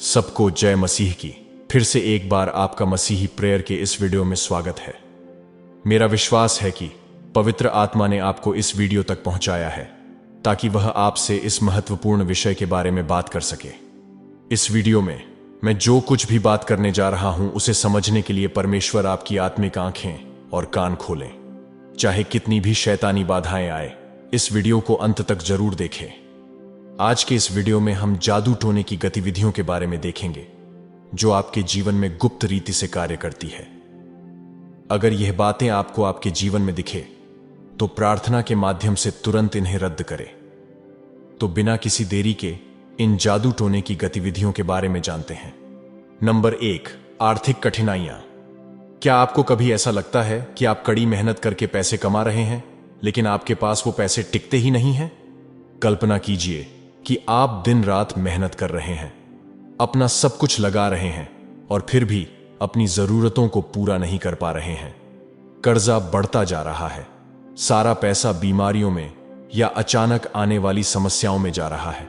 सबको जय मसीह की। फिर से एक बार आपका मसीही प्रेयर के इस वीडियो में स्वागत है। मेरा विश्वास है कि पवित्र आत्मा ने आपको इस वीडियो तक पहुंचाया है ताकि वह आपसे इस महत्वपूर्ण विषय के बारे में बात कर सके। इस वीडियो में मैं जो कुछ भी बात करने जा रहा हूं उसे समझने के लिए परमेश्वर आपकी आत्मिक आंखें और कान खोलें। चाहे कितनी भी शैतानी बाधाएं आए, इस वीडियो को अंत तक जरूर देखें। आज के इस वीडियो में हम जादू टोने की गतिविधियों के बारे में देखेंगे जो आपके जीवन में गुप्त रीति से कार्य करती है। अगर यह बातें आपको आपके जीवन में दिखे तो प्रार्थना के माध्यम से तुरंत इन्हें रद्द करें। तो बिना किसी देरी के इन जादू टोने की गतिविधियों के बारे में जानते हैं। नंबर 1, आर्थिक कठिनाइयां। क्या आपको कभी ऐसा लगता है कि आप कड़ी मेहनत करके पैसे कमा रहे हैं लेकिन आपके पास वो पैसे टिकते ही नहीं हैं? कल्पना कीजिए कि आप दिन रात मेहनत कर रहे हैं, अपना सब कुछ लगा रहे हैं और फिर भी अपनी जरूरतों को पूरा नहीं कर पा रहे हैं। कर्जा बढ़ता जा रहा है, सारा पैसा बीमारियों में या अचानक आने वाली समस्याओं में जा रहा है।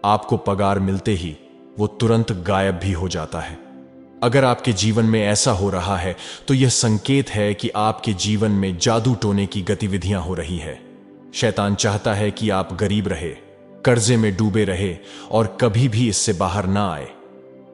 आपको पगार मिलते ही वो तुरंत गायब भी हो जाता है। अगर आपके जीवन में ऐसा हो रहा है तो यह संकेत है कि आपके जीवन में जादू टोने की गतिविधियां हो रही है। शैतान चाहता है कि आप गरीब रहे, कर्जे में डूबे रहे और कभी भी इससे बाहर ना आए।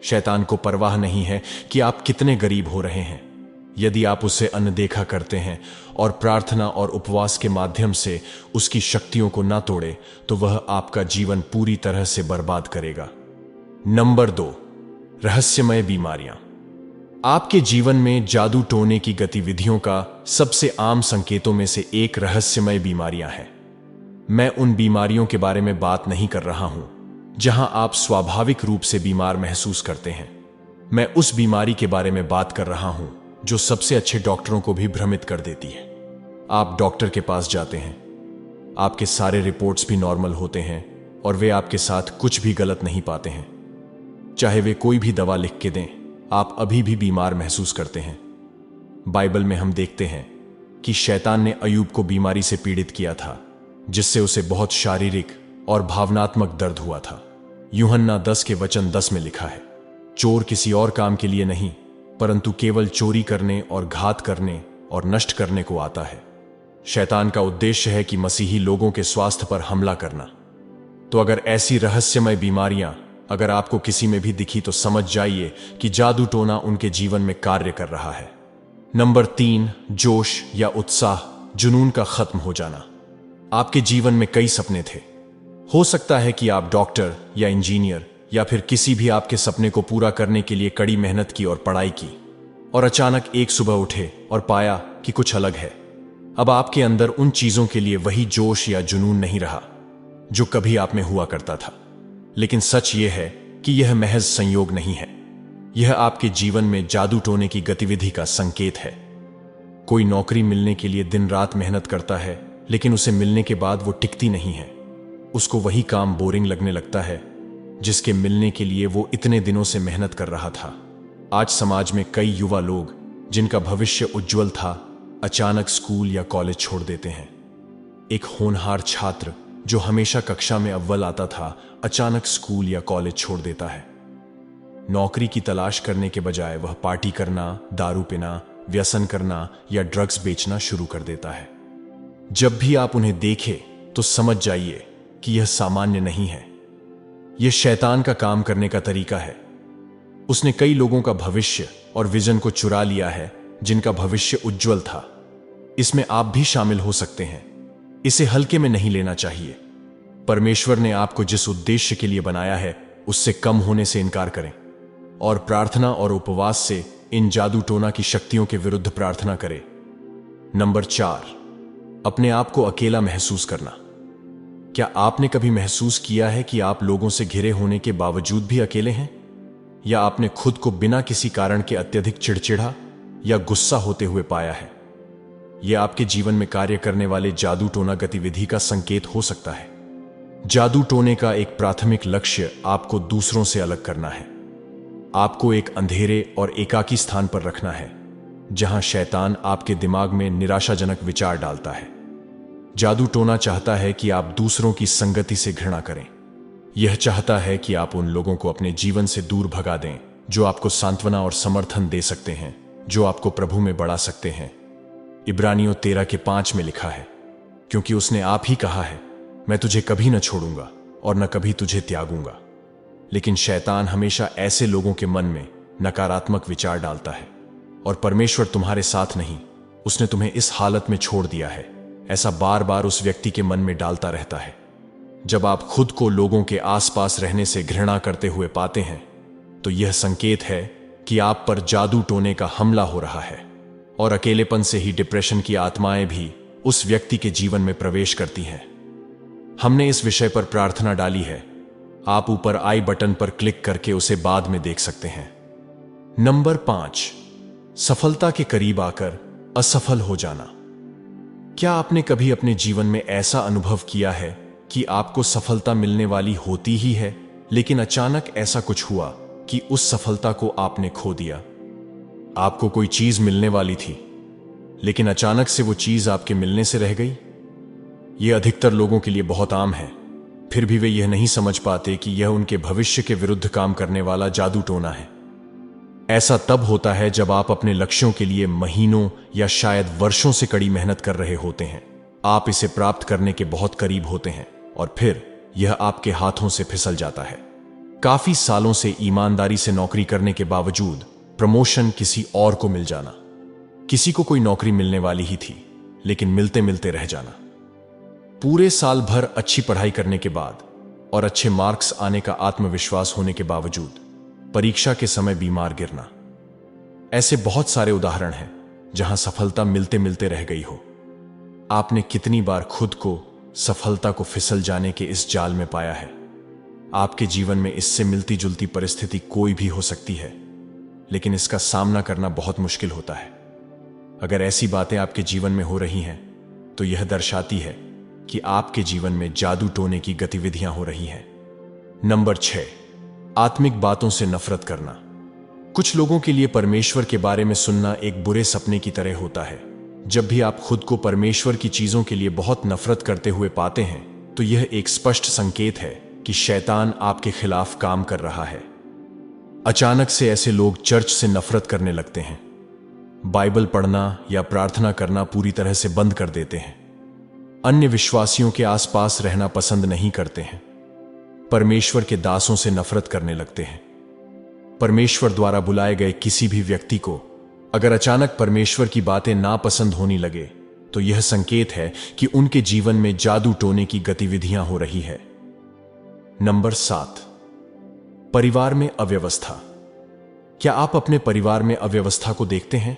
शैतान को परवाह नहीं है कि आप कितने गरीब हो रहे हैं। यदि आप उसे अनदेखा करते हैं और प्रार्थना और उपवास के माध्यम से उसकी शक्तियों को ना तोड़े तो वह आपका जीवन पूरी तरह से बर्बाद करेगा। नंबर 2, रहस्यमय बीमारियां। आपके जीवन में जादू टोने की गतिविधियों का सबसे आम संकेतों में से एक रहस्यमय बीमारियां हैं। मैं उन बीमारियों के बारे में बात नहीं कर रहा हूं जहां आप स्वाभाविक रूप से बीमार महसूस करते हैं। मैं उस बीमारी के बारे में बात कर रहा हूं जो सबसे अच्छे डॉक्टरों को भी भ्रमित कर देती है। आप डॉक्टर के पास जाते हैं, आपके सारे रिपोर्ट्स भी नॉर्मल होते हैं और वे आपके साथ कुछ भी गलत नहीं पाते हैं। चाहे वे कोई भी दवा लिख के दें, आप अभी भी बीमार महसूस करते हैं। बाइबल में हम देखते हैं कि शैतान ने अय्यूब को बीमारी से पीड़ित किया था जिससे उसे बहुत शारीरिक और भावनात्मक दर्द हुआ था। यूहन्ना 10:10 में लिखा है, चोर किसी और काम के लिए नहीं परंतु केवल चोरी करने और घात करने और नष्ट करने को आता है। शैतान का उद्देश्य है कि मसीही लोगों के स्वास्थ्य पर हमला करना। तो अगर ऐसी रहस्यमय बीमारियां अगर आपको किसी में भी दिखी तो समझ जाइए कि जादू टोना उनके जीवन में कार्य कर रहा है। नंबर 3, जोश या उत्साह, जुनून का खत्म हो जाना। आपके जीवन में कई सपने थे। हो सकता है कि आप डॉक्टर या इंजीनियर या फिर किसी भी आपके सपने को पूरा करने के लिए कड़ी मेहनत की और पढ़ाई की और अचानक एक सुबह उठे और पाया कि कुछ अलग है। अब आपके अंदर उन चीजों के लिए वही जोश या जुनून नहीं रहा जो कभी आप में हुआ करता था। लेकिन सच यह है कि यह महज संयोग नहीं है, यह आपके जीवन में जादू टोने की गतिविधि का संकेत है। कोई नौकरी मिलने के लिए दिन रात मेहनत करता है लेकिन उसे मिलने के बाद वो टिकती नहीं है। उसको वही काम बोरिंग लगने लगता है जिसके मिलने के लिए वो इतने दिनों से मेहनत कर रहा था। आज समाज में कई युवा लोग जिनका भविष्य उज्जवल था अचानक स्कूल या कॉलेज छोड़ देते हैं। एक होनहार छात्र जो हमेशा कक्षा में अव्वल आता था अचानक स्कूल या कॉलेज छोड़ देता है। नौकरी की तलाश करने के बजाय वह पार्टी करना, दारू पीना, व्यसन करना या ड्रग्स बेचना शुरू कर देता है। जब भी आप उन्हें देखें तो समझ जाइए कि यह सामान्य नहीं है, यह शैतान का काम करने का तरीका है। उसने कई लोगों का भविष्य और विजन को चुरा लिया है जिनका भविष्य उज्जवल था। इसमें आप भी शामिल हो सकते हैं। इसे हल्के में नहीं लेना चाहिए। परमेश्वर ने आपको जिस उद्देश्य के लिए बनाया है उससे कम होने से इनकार करें और प्रार्थना और उपवास से इन जादू टोना की शक्तियों के विरुद्ध प्रार्थना करें। नंबर 4, अपने आप को अकेला महसूस करना। क्या आपने कभी महसूस किया है कि आप लोगों से घिरे होने के बावजूद भी अकेले हैं? या आपने खुद को बिना किसी कारण के अत्यधिक चिड़चिड़ा या गुस्सा होते हुए पाया है? यह आपके जीवन में कार्य करने वाले जादू टोना गतिविधि का संकेत हो सकता है। जादू टोने का एक प्राथमिक लक्ष्य आपको दूसरों से अलग करना है। आपको एक अंधेरे और एकाकी स्थान पर रखना है जहां शैतान आपके दिमाग में निराशाजनक विचार डालता है। जादू टोना चाहता है कि आप दूसरों की संगति से घृणा करें। यह चाहता है कि आप उन लोगों को अपने जीवन से दूर भगा दें जो आपको सांत्वना और समर्थन दे सकते हैं, जो आपको प्रभु में बढ़ा सकते हैं। इब्रानियों 13:5 में लिखा है, क्योंकि उसने आप ही कहा है, मैं तुझे कभी न छोड़ूंगा और न कभी तुझे त्यागूंगा। लेकिन शैतान हमेशा ऐसे लोगों के मन में नकारात्मक विचार डालता है, और परमेश्वर तुम्हारे साथ नहीं, उसने तुम्हें इस हालत में छोड़ दिया है, ऐसा बार बार उस व्यक्ति के मन में डालता रहता है। जब आप खुद को लोगों के आसपास रहने से घृणा करते हुए पाते हैं, तो यह संकेत है कि आप पर जादू टोने का हमला हो रहा है, और अकेलेपन से ही डिप्रेशन की आत्माएं भी उस व्यक्ति के जीवन में प्रवेश करती हैं। हमने इस विषय पर प्रार्थना डाली है, आप ऊपर आई बटन पर क्लिक करके उसे बाद में देख सकते हैं। नंबर 5, सफलता के करीब आकर असफल हो जाना। क्या आपने कभी अपने जीवन में ऐसा अनुभव किया है कि आपको सफलता मिलने वाली होती ही है, लेकिन अचानक ऐसा कुछ हुआ कि उस सफलता को आपने खो दिया? आपको कोई चीज मिलने वाली थी, लेकिन अचानक से वो चीज आपके मिलने से रह गई। यह अधिकतर लोगों के लिए बहुत आम है, फिर भी वे यह नहीं समझ पाते कि यह उनके भविष्य के विरुद्ध काम करने वाला जादू टोना है। ऐसा तब होता है जब आप अपने लक्ष्यों के लिए महीनों या शायद वर्षों से कड़ी मेहनत कर रहे होते हैं। आप इसे प्राप्त करने के बहुत करीब होते हैं और फिर यह आपके हाथों से फिसल जाता है। काफी सालों से ईमानदारी से नौकरी करने के बावजूद प्रमोशन किसी और को मिल जाना। किसी को कोई नौकरी मिलने वाली ही थी, लेकिन मिलते मिलते रह जाना। पूरे साल भर अच्छी पढ़ाई करने के बाद और अच्छे मार्क्स आने का आत्मविश्वास होने के बावजूद परीक्षा के समय बीमार गिरना। ऐसे बहुत सारे उदाहरण हैं जहां सफलता मिलते मिलते रह गई हो। आपने कितनी बार खुद को सफलता को फिसल जाने के इस जाल में पाया है? आपके जीवन में इससे मिलती जुलती परिस्थिति कोई भी हो सकती है, लेकिन इसका सामना करना बहुत मुश्किल होता है। अगर ऐसी बातें आपके जीवन में हो रही हैं, तो यह दर्शाती है कि आपके जीवन में जादू टोने की गतिविधियां हो रही हैं। नंबर 6, आत्मिक बातों से नफरत करना। कुछ लोगों के लिए परमेश्वर के बारे में सुनना एक बुरे सपने की तरह होता है। जब भी आप खुद को परमेश्वर की चीजों के लिए बहुत नफरत करते हुए पाते हैं, तो यह एक स्पष्ट संकेत है कि शैतान आपके खिलाफ काम कर रहा है। अचानक से ऐसे लोग चर्च से नफरत करने लगते हैं, बाइबल पढ़ना या प्रार्थना करना पूरी तरह से बंद कर देते हैं, अन्य विश्वासियों के आसपास रहना पसंद नहीं करते हैं, परमेश्वर के दासों से नफरत करने लगते हैं। परमेश्वर द्वारा बुलाए गए किसी भी व्यक्ति को अगर अचानक परमेश्वर की बातें नापसंद होने लगे, तो यह संकेत है कि उनके जीवन में जादू टोने की गतिविधियां हो रही है। नंबर 7, परिवार में अव्यवस्था। क्या आप अपने परिवार में अव्यवस्था को देखते हैं?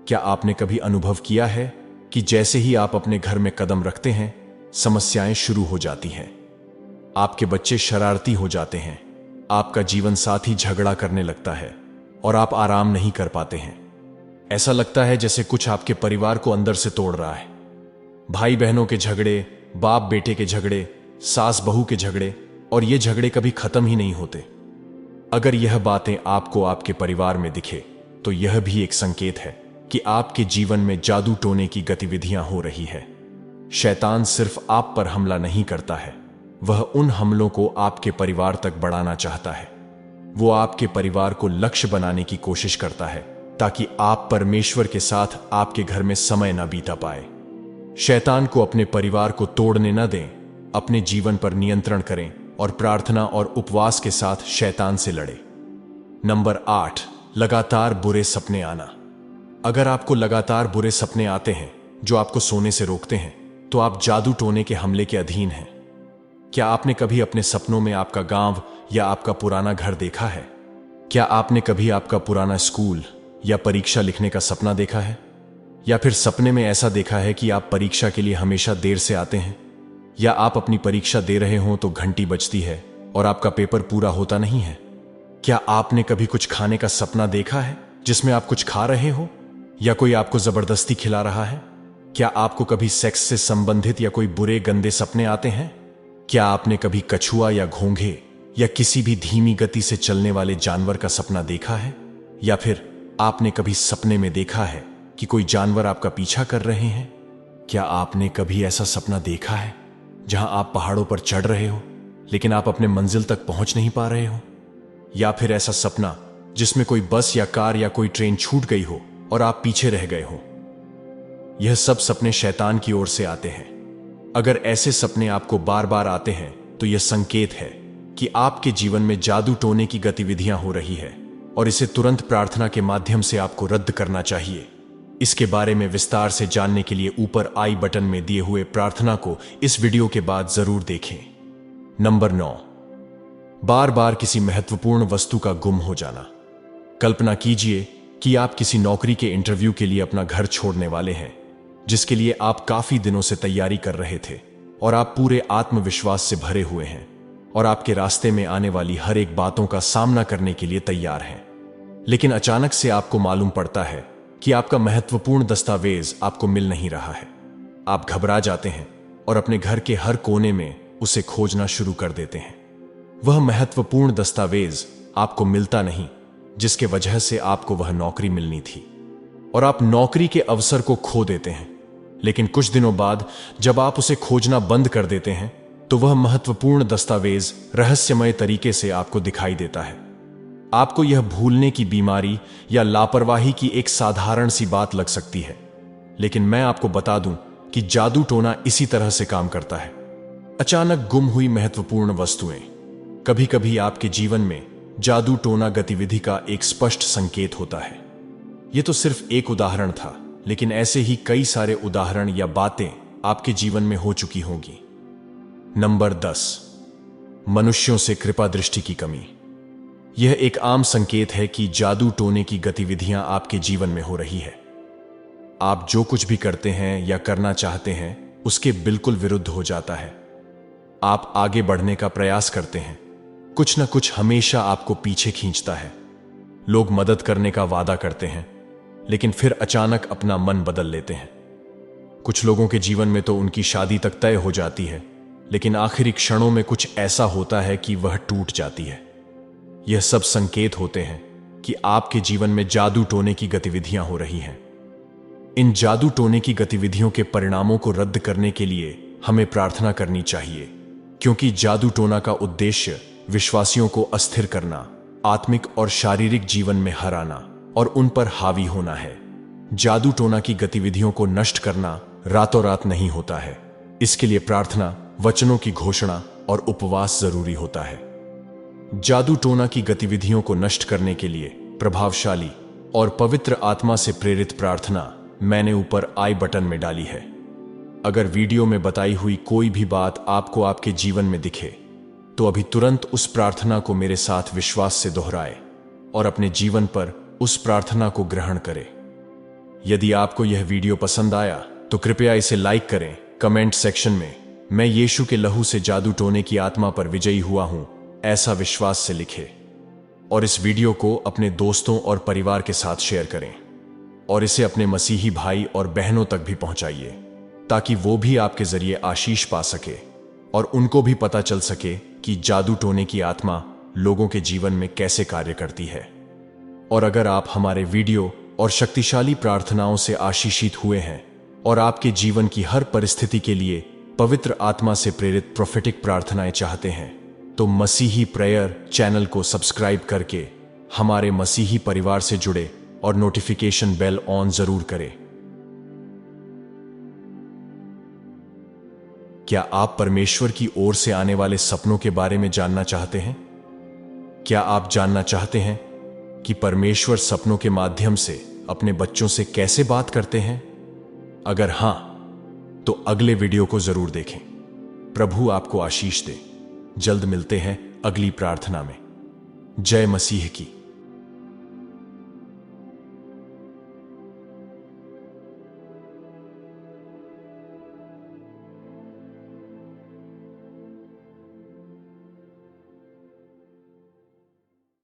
क्या आपने कभी अनुभव किया है कि जैसे ही आप अपने घर में कदम रखते हैं, समस्याएं शुरू हो जाती हैं? आपके बच्चे शरारती हो जाते हैं, आपका जीवन साथी झगड़ा करने लगता है और आप आराम नहीं कर पाते हैं। ऐसा लगता है जैसे कुछ आपके परिवार को अंदर से तोड़ रहा है। भाई बहनों के झगड़े, बाप बेटे के झगड़े, सास बहू के झगड़े, और ये झगड़े कभी खत्म ही नहीं होते। अगर यह बातें आपको आपके परिवार में दिखे, तो यह भी एक संकेत है कि आपके जीवन में जादू टोने की गतिविधियां हो रही है। शैतान सिर्फ आप पर हमला नहीं करता है, वह उन हमलों को आपके परिवार तक बढ़ाना चाहता है। वो आपके परिवार को लक्ष्य बनाने की कोशिश करता है ताकि आप परमेश्वर के साथ आपके घर में समय न बीता पाए। शैतान को अपने परिवार को तोड़ने न दें, अपने जीवन पर नियंत्रण करें और प्रार्थना और उपवास के साथ शैतान से लड़ें। नंबर 8, लगातार बुरे सपने आना। अगर आपको लगातार बुरे सपने आते हैं जो आपको सोने से रोकते हैं, तो आप जादू टोने के हमले के अधीन हैं। क्या आपने कभी अपने सपनों में आपका गांव या आपका पुराना घर देखा है? क्या आपने कभी आपका पुराना स्कूल या परीक्षा लिखने का सपना देखा है? या फिर सपने में ऐसा देखा है कि आप परीक्षा के लिए हमेशा देर से आते हैं? या आप अपनी परीक्षा दे रहे हो तो घंटी बजती है और आपका पेपर पूरा होता नहीं है? क्या आपने कभी कुछ खाने का सपना देखा है जिसमें आप कुछ खा रहे हो या कोई आपको जबरदस्ती खिला रहा है? क्या आपको कभी सेक्स से संबंधित या कोई बुरे गंदे सपने आते हैं? क्या आपने कभी कछुआ या घोंघे या किसी भी धीमी गति से चलने वाले जानवर का सपना देखा है? या फिर आपने कभी सपने में देखा है कि कोई जानवर आपका पीछा कर रहे हैं? क्या आपने कभी ऐसा सपना देखा है जहां आप पहाड़ों पर चढ़ रहे हो लेकिन आप अपने मंजिल तक पहुंच नहीं पा रहे हो? या फिर ऐसा सपना जिसमें कोई बस या कार या कोई ट्रेन छूट गई हो और आप पीछे रह गए हो? यह सब सपने शैतान की ओर से आते हैं। अगर ऐसे सपने आपको बार बार आते हैं तो यह संकेत है कि आपके जीवन में जादू टोने की गतिविधियां हो रही है और इसे तुरंत प्रार्थना के माध्यम से आपको रद्द करना चाहिए। इसके बारे में विस्तार से जानने के लिए ऊपर आई बटन में दिए हुए प्रार्थना को इस वीडियो के बाद जरूर देखें। नंबर 9, बार बार किसी महत्वपूर्ण वस्तु का गुम हो जाना। कल्पना कीजिए कि आप किसी नौकरी के इंटरव्यू के लिए अपना घर छोड़ने वाले हैं, जिसके लिए आप काफी दिनों से तैयारी कर रहे थे और आप पूरे आत्मविश्वास से भरे हुए हैं और आपके रास्ते में आने वाली हर एक बातों का सामना करने के लिए तैयार हैं। लेकिन अचानक से आपको मालूम पड़ता है कि आपका महत्वपूर्ण दस्तावेज आपको मिल नहीं रहा है। आप घबरा जाते हैं और अपने घर के हर कोने में उसे खोजना शुरू कर देते हैं। वह महत्वपूर्ण दस्तावेज आपको मिलता नहीं जिसके वजह से आपको वह नौकरी मिलनी थी, और आप नौकरी के अवसर को खो देते हैं। लेकिन कुछ दिनों बाद जब आप उसे खोजना बंद कर देते हैं तो वह महत्वपूर्ण दस्तावेज रहस्यमय तरीके से आपको दिखाई देता है। आपको यह भूलने की बीमारी या लापरवाही की एक साधारण सी बात लग सकती है, लेकिन मैं आपको बता दूं कि जादू टोना इसी तरह से काम करता है। अचानक गुम हुई महत्वपूर्ण वस्तुएं कभी कभी आपके जीवन में जादू टोना गतिविधि का एक स्पष्ट संकेत होता है। यह तो सिर्फ एक उदाहरण था, लेकिन ऐसे ही कई सारे उदाहरण या बातें आपके जीवन में हो चुकी होंगी। नंबर 10, मनुष्यों से कृपा दृष्टि की कमी। यह एक आम संकेत है कि जादू टोने की गतिविधियां आपके जीवन में हो रही है। आप जो कुछ भी करते हैं या करना चाहते हैं उसके बिल्कुल विरुद्ध हो जाता है। आप आगे बढ़ने का प्रयास करते हैं, कुछ न कुछ हमेशा आपको पीछे खींचता है। लोग मदद करने का वादा करते हैं, लेकिन फिर अचानक अपना मन बदल लेते हैं। कुछ लोगों के जीवन में तो उनकी शादी तक तय हो जाती है, लेकिन आखिरी क्षणों में कुछ ऐसा होता है कि वह टूट जाती है। यह सब संकेत होते हैं कि आपके जीवन में जादू टोने की गतिविधियां हो रही हैं। इन जादू टोने की गतिविधियों के परिणामों को रद्द करने के लिए हमें प्रार्थना करनी चाहिए, क्योंकि जादू टोना का उद्देश्य विश्वासियों को अस्थिर करना, आत्मिक और शारीरिक जीवन में हराना और उन पर हावी होना है। जादू टोना की गतिविधियों को नष्ट करना रातों रात नहीं होता है। इसके लिए प्रार्थना, वचनों की घोषणा और उपवास जरूरी होता है। जादू टोना की गतिविधियों को नष्ट करने के लिए प्रभावशाली और पवित्र आत्मा से प्रेरित प्रार्थना मैंने ऊपर आई बटन में डाली है। अगर वीडियो में बताई हुई कोई भी बात आपको आपके जीवन में दिखे तो अभी तुरंत उस प्रार्थना को मेरे साथ विश्वास से दोहराए और अपने जीवन पर उस प्रार्थना को ग्रहण करें। यदि आपको यह वीडियो पसंद आया तो कृपया इसे लाइक करें। कमेंट सेक्शन में मैं यीशु के लहू से जादू टोने की आत्मा पर विजयी हुआ हूं ऐसा विश्वास से लिखे, और इस वीडियो को अपने दोस्तों और परिवार के साथ शेयर करें और इसे अपने मसीही भाई और बहनों तक भी पहुंचाइए, ताकि वो भी आपके जरिए आशीष पा सके और उनको भी पता चल सके कि जादू टोने की आत्मा लोगों के जीवन में कैसे कार्य करती है। और अगर आप हमारे वीडियो और शक्तिशाली प्रार्थनाओं से आशीषित हुए हैं और आपके जीवन की हर परिस्थिति के लिए पवित्र आत्मा से प्रेरित प्रोफेटिक प्रार्थनाएं चाहते हैं, तो मसीही प्रेयर चैनल को सब्सक्राइब करके हमारे मसीही परिवार से जुड़े और नोटिफिकेशन बेल ऑन जरूर करें। क्या आप परमेश्वर की ओर से आने वाले सपनों के बारे में जानना चाहते हैं? क्या आप जानना चाहते हैं कि परमेश्वर सपनों के माध्यम से अपने बच्चों से कैसे बात करते हैं? अगर हां, तो अगले वीडियो को जरूर देखें। प्रभु आपको आशीष दे। जल्द मिलते हैं अगली प्रार्थना में। जय मसीह की।